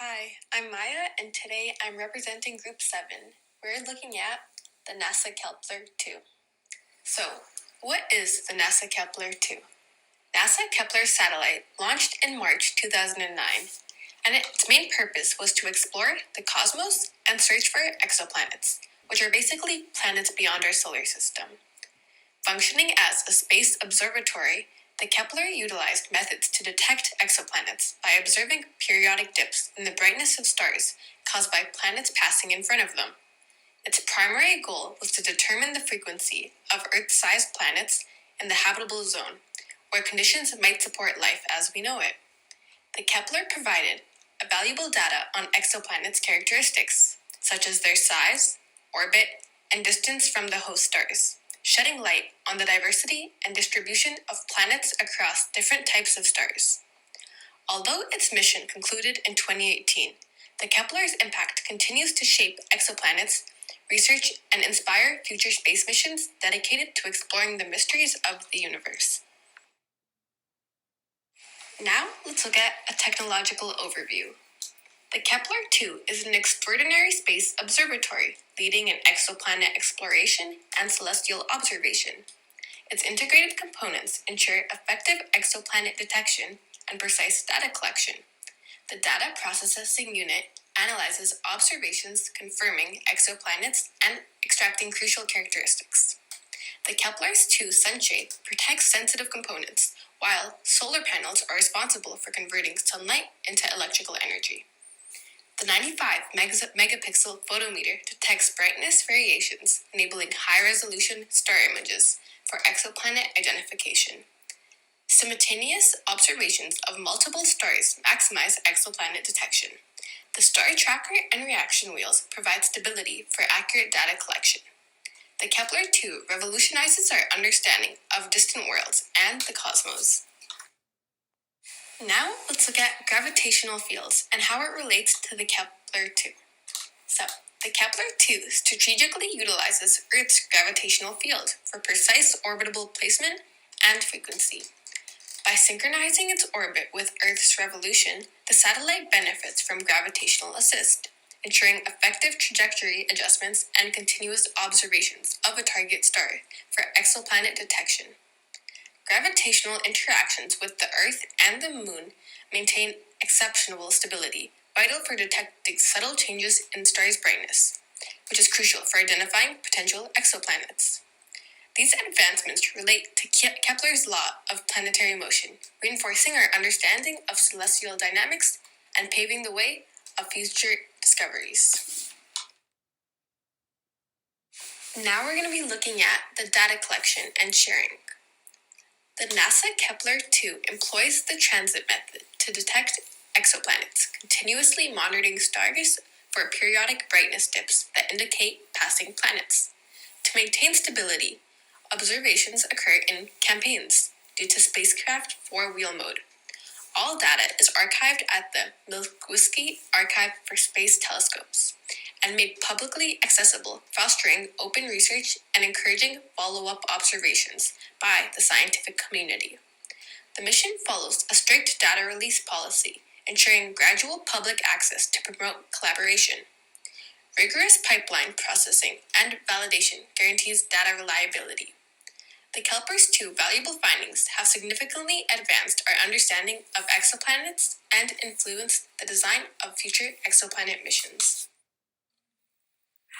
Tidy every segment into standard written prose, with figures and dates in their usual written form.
Hi, I'm Maya, and today I'm representing Group 7. We're looking at the NASA Kepler 2. So, what is the NASA Kepler 2? NASA Kepler satellite launched in March 2009, and its main purpose was to explore the cosmos and search for exoplanets, which are basically planets beyond our solar system. Functioning as a space observatory, the Kepler utilized methods to detect exoplanets by observing periodic dips in the brightness of stars caused by planets passing in front of them. Its primary goal was to determine the frequency of Earth-sized planets in the habitable zone, where conditions might support life as we know it. The Kepler provided valuable data on exoplanets' characteristics, such as their size, orbit, and distance from the host stars, shedding light on the diversity and distribution of planets across different types of stars. Although its mission concluded in 2018, the Kepler's impact continues to shape exoplanets, research, and inspire future space missions dedicated to exploring the mysteries of the universe. Now, let's look at a technological overview. The Kepler-2 is an extraordinary space observatory leading in exoplanet exploration and celestial observation. Its integrated components ensure effective exoplanet detection and precise data collection. The Data Processing Unit analyzes observations confirming exoplanets and extracting crucial characteristics. The Kepler's 2 sunshade protects sensitive components, while solar panels are responsible for converting sunlight into electrical energy. The 95 megapixel photometer detects brightness variations, enabling high-resolution star images for exoplanet identification. Simultaneous observations of multiple stars maximize exoplanet detection. The star tracker and reaction wheels provide stability for accurate data collection. The Kepler-2 revolutionizes our understanding of distant worlds and the cosmos. Now, let's look at gravitational fields and how it relates to the Kepler-2. So, the Kepler-2 strategically utilizes Earth's gravitational field for precise orbitable placement and frequency. By synchronizing its orbit with Earth's revolution, the satellite benefits from gravitational assist, ensuring effective trajectory adjustments and continuous observations of a target star for exoplanet detection. Gravitational interactions with the Earth and the Moon maintain exceptional stability, vital for detecting subtle changes in stars' brightness, which is crucial for identifying potential exoplanets. These advancements relate to Kepler's law of planetary motion, reinforcing our understanding of celestial dynamics and paving the way of future discoveries. Now we're going to be looking at the data collection and sharing. The NASA Kepler-2 employs the transit method to detect exoplanets, continuously monitoring stars for periodic brightness dips that indicate passing planets. To maintain stability, observations occur in campaigns due to spacecraft four-wheel mode. All data is archived at the Minkowski Archive for Space Telescopes and made publicly accessible, fostering open research and encouraging follow-up observations by the scientific community. The mission follows a strict data release policy, ensuring gradual public access to promote collaboration. Rigorous pipeline processing and validation guarantees data reliability. The Kepler's 2 valuable findings have significantly advanced our understanding of exoplanets and influenced the design of future exoplanet missions.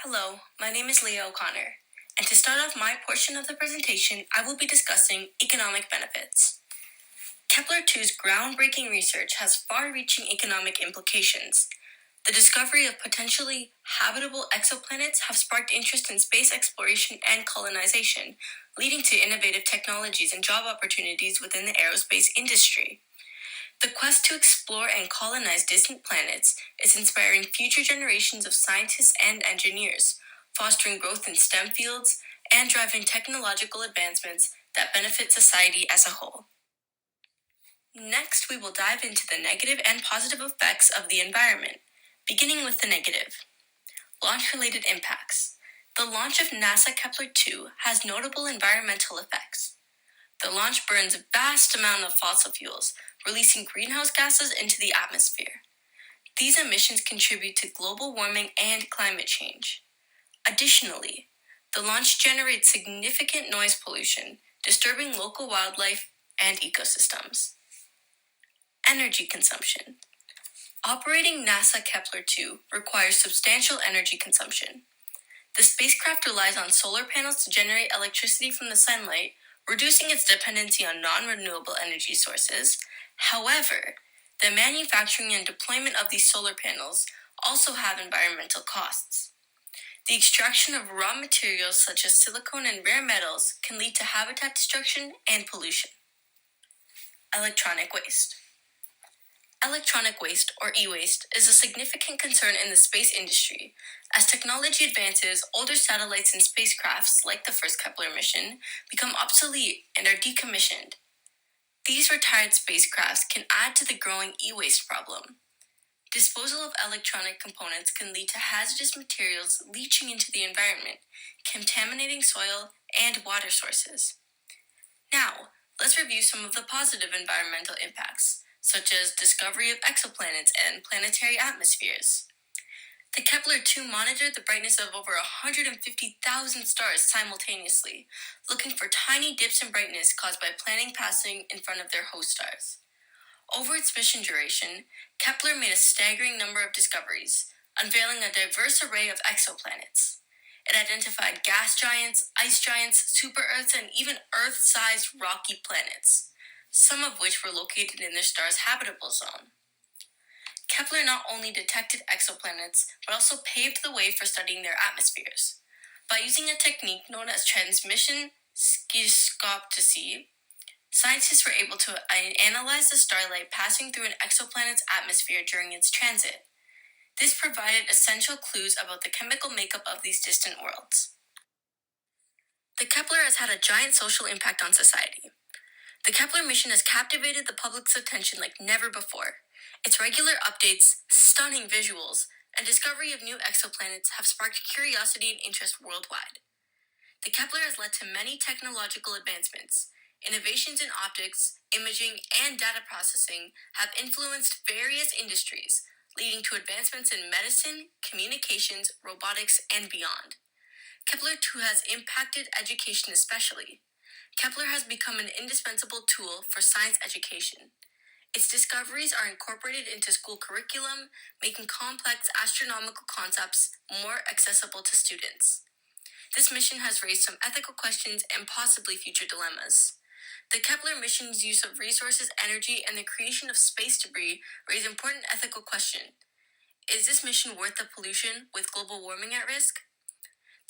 Hello, my name is Leah O'Connor, and to start off my portion of the presentation, I will be discussing economic benefits. Kepler-2's groundbreaking research has far-reaching economic implications. The discovery of potentially habitable exoplanets have sparked interest in space exploration and colonization, leading to innovative technologies and job opportunities within the aerospace industry. The quest to explore and colonize distant planets is inspiring future generations of scientists and engineers, fostering growth in STEM fields, and driving technological advancements that benefit society as a whole. Next, we will dive into the negative and positive effects of the environment, beginning with the negative. Launch-related impacts. The launch of NASA Kepler-2 has notable environmental effects. The launch burns a vast amount of fossil fuels, releasing greenhouse gases into the atmosphere. These emissions contribute to global warming and climate change. Additionally, the launch generates significant noise pollution, disturbing local wildlife and ecosystems. Energy consumption. Operating NASA Kepler-2 requires substantial energy consumption. The spacecraft relies on solar panels to generate electricity from the sunlight, reducing its dependency on non-renewable energy sources. However, the manufacturing and deployment of these solar panels also have environmental costs. The extraction of raw materials such as silicon and rare metals can lead to habitat destruction and pollution. Electronic waste. Electronic waste, or e-waste, is a significant concern in the space industry. As technology advances, older satellites and spacecrafts, like the first Kepler mission, become obsolete and are decommissioned. These retired spacecrafts can add to the growing e-waste problem. Disposal of electronic components can lead to hazardous materials leaching into the environment, contaminating soil and water sources. Now, let's review some of the positive environmental impacts, such as discovery of exoplanets and planetary atmospheres. The Kepler-2 monitored the brightness of over 150,000 stars simultaneously, looking for tiny dips in brightness caused by planets passing in front of their host stars. Over its mission duration, Kepler made a staggering number of discoveries, unveiling a diverse array of exoplanets. It identified gas giants, ice giants, super-Earths, and even Earth-sized rocky planets, some of which were located in their star's habitable zone. Kepler not only detected exoplanets, but also paved the way for studying their atmospheres. By using a technique known as transmission spectroscopy, scientists were able to analyze the starlight passing through an exoplanet's atmosphere during its transit. This provided essential clues about the chemical makeup of these distant worlds. The Kepler has had a giant social impact on society. The Kepler mission has captivated the public's attention like never before. Its regular updates, stunning visuals, and discovery of new exoplanets have sparked curiosity and interest worldwide. The Kepler has led to many technological advancements. Innovations in optics, imaging, and data processing have influenced various industries, leading to advancements in medicine, communications, robotics, and beyond. Kepler-2 has impacted education especially. Kepler has become an indispensable tool for science education. Its discoveries are incorporated into school curriculum, making complex astronomical concepts more accessible to students. This mission has raised some ethical questions and possibly future dilemmas. The Kepler mission's use of resources, energy, and the creation of space debris raise important ethical questions. Is this mission worth the pollution with global warming at risk?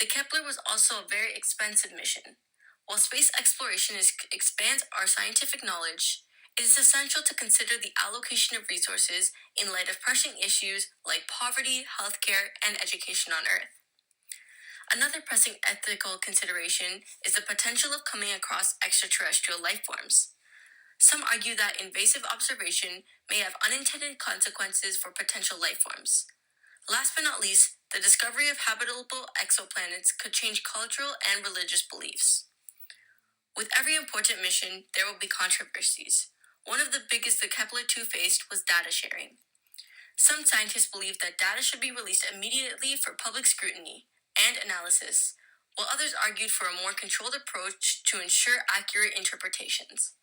The Kepler was also a very expensive mission. While space exploration expands our scientific knowledge, it is essential to consider the allocation of resources in light of pressing issues like poverty, healthcare, and education on Earth. Another pressing ethical consideration is the potential of coming across extraterrestrial life forms. Some argue that invasive observation may have unintended consequences for potential life forms. Last but not least, the discovery of habitable exoplanets could change cultural and religious beliefs. With every important mission, there will be controversies. One of the biggest the Kepler-2 faced was data sharing. Some scientists believe that data should be released immediately for public scrutiny and analysis, while others argued for a more controlled approach to ensure accurate interpretations.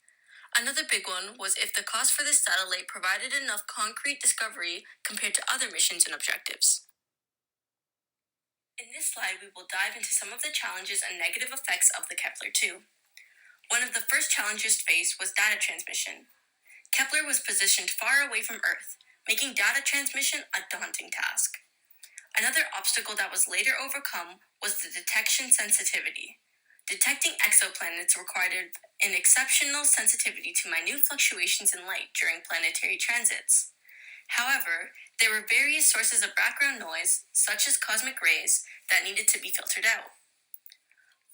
Another big one was if the cost for this satellite provided enough concrete discovery compared to other missions and objectives. In this slide, we will dive into some of the challenges and negative effects of the Kepler-2. One of the first challenges faced was data transmission. Kepler was positioned far away from Earth, making data transmission a daunting task. Another obstacle that was later overcome was the detection sensitivity. Detecting exoplanets required an exceptional sensitivity to minute fluctuations in light during planetary transits. However, there were various sources of background noise, such as cosmic rays, that needed to be filtered out.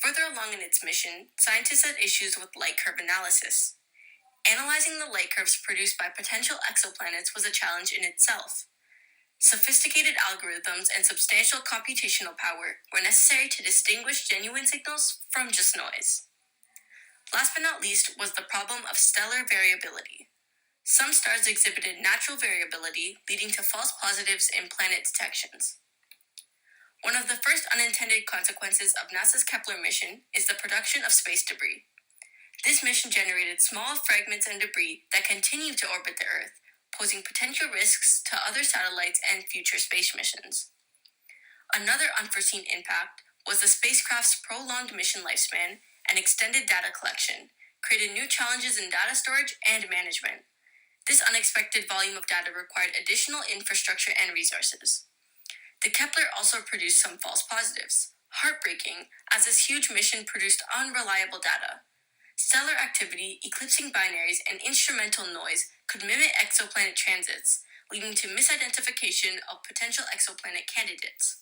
Further along in its mission, scientists had issues with light curve analysis. Analyzing the light curves produced by potential exoplanets was a challenge in itself. Sophisticated algorithms and substantial computational power were necessary to distinguish genuine signals from just noise. Last but not least was the problem of stellar variability. Some stars exhibited natural variability, leading to false positives in planet detections. One of the first unintended consequences of NASA's Kepler mission is the production of space debris. This mission generated small fragments and debris that continue to orbit the Earth, posing potential risks to other satellites and future space missions. Another unforeseen impact was the spacecraft's prolonged mission lifespan and extended data collection, created new challenges in data storage and management. This unexpected volume of data required additional infrastructure and resources. The Kepler also produced some false positives. Heartbreaking, as this huge mission produced unreliable data. Stellar activity, eclipsing binaries, and instrumental noise could mimic exoplanet transits, leading to misidentification of potential exoplanet candidates.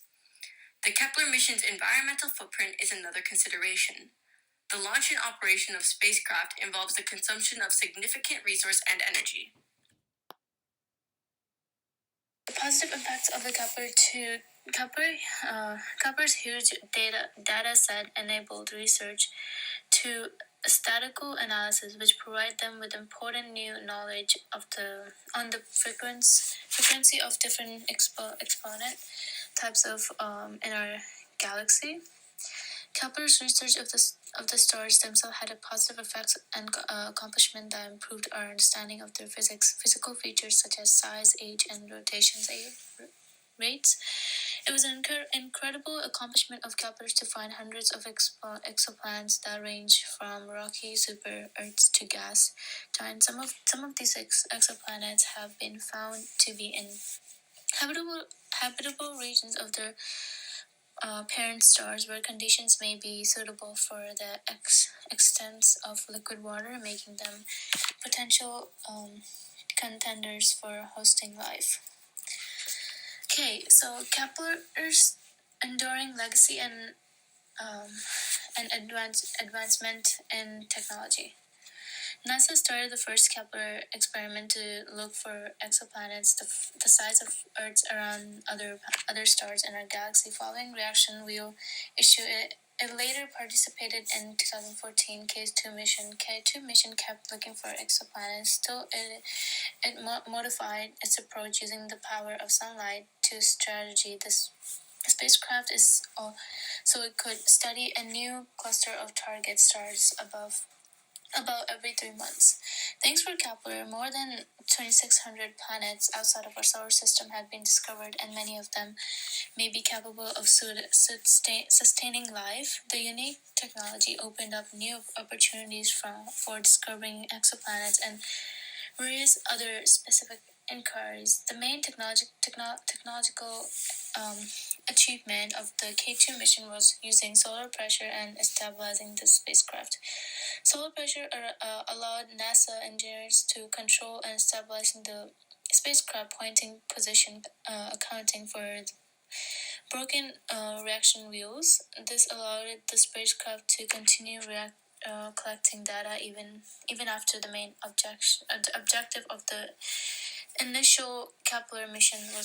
The Kepler mission's environmental footprint is another consideration. The launch and operation of spacecraft involves the consumption of significant resource and energy. The positive impacts of the Kepler's huge data set enabled research to statistical analysis, which provide them with important new knowledge on the frequency of different exponent types of in our galaxy. Kepler's research of the stars themselves had a positive effects and accomplishment that improved our understanding of their physical features such as size, age, and rotation rates. It was an incredible accomplishment of Kepler to find hundreds of exoplanets that range from rocky super Earths to gas giants. Some of these exoplanets have been found to be in habitable regions of their parent stars where conditions may be suitable for the extents of liquid water, making them potential contenders for hosting life. Okay, so Kepler's enduring legacy and advancement in technology. NASA started the first Kepler experiment to look for exoplanets the size of Earths around other stars in our galaxy. Following reaction wheel issue, it later participated in 2014 K2 mission. K2 mission kept looking for exoplanets. Still, it modified its approach using the power of sunlight to strategy. This spacecraft is so it could study a new cluster of target stars about every 3 months. Thanks for Kepler, more than 2,600 planets outside of our solar system have been discovered, and many of them may be capable of sustaining life. The unique technology opened up new opportunities for discovering exoplanets and various other specific inquiries. The main technological achievement of the K2 mission was using solar pressure and stabilizing the spacecraft. Solar pressure allowed NASA engineers to control and stabilizing the spacecraft pointing position, accounting for the broken reaction wheels. This allowed the spacecraft to continue collecting data even after the main objective of the initial Kepler mission was